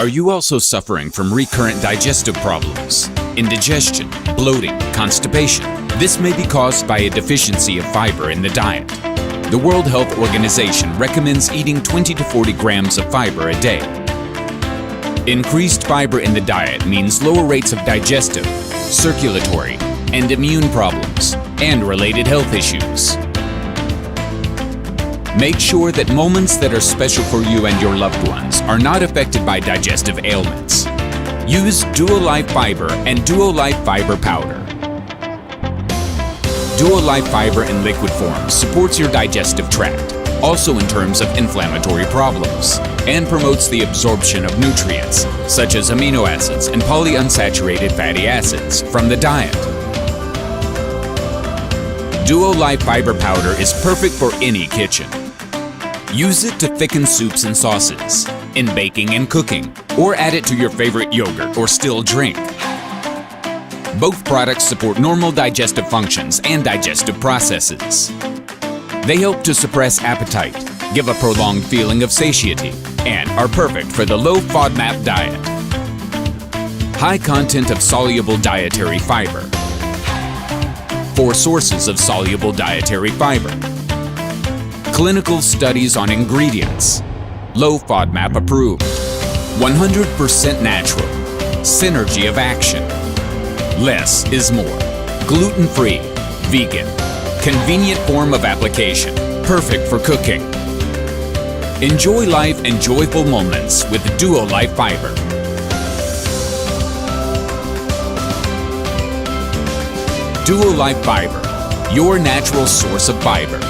Are you also suffering from recurrent digestive problems, indigestion, bloating, constipation? This may be caused by a deficiency of fiber in the diet. The World Health Organization recommends eating 20 to 40 grams of fiber a day. Increased fiber in the diet means lower rates of digestive, circulatory, and immune problems, and related health issues. Make sure that moments that are special for you and your loved ones are not affected by digestive ailments. Use DUOLIFE Fiber and DUOLIFE Fiber Powder. DUOLIFE Fiber in liquid form supports your digestive tract, also in terms of inflammatory problems, and promotes the absorption of nutrients, such as amino acids and polyunsaturated fatty acids, from the diet. DUOLIFE Fiber Powder is perfect for any kitchen. Use it to thicken soups and sauces, in baking and cooking, or add it to your favorite yogurt or still drink. Both products support normal digestive functions and digestive processes. They help to suppress appetite, give a prolonged feeling of satiety, and are perfect for the low FODMAP diet. High content of soluble dietary fiber. 4 sources of soluble dietary fiber. Clinical studies on ingredients. Low FODMAP approved. 100% natural. Synergy of action. Less is more. Gluten-free. Vegan. Convenient form of application. Perfect for cooking. Enjoy life and joyful moments with DUOLIFE Fiber. DUOLIFE Fiber, your natural source of fiber.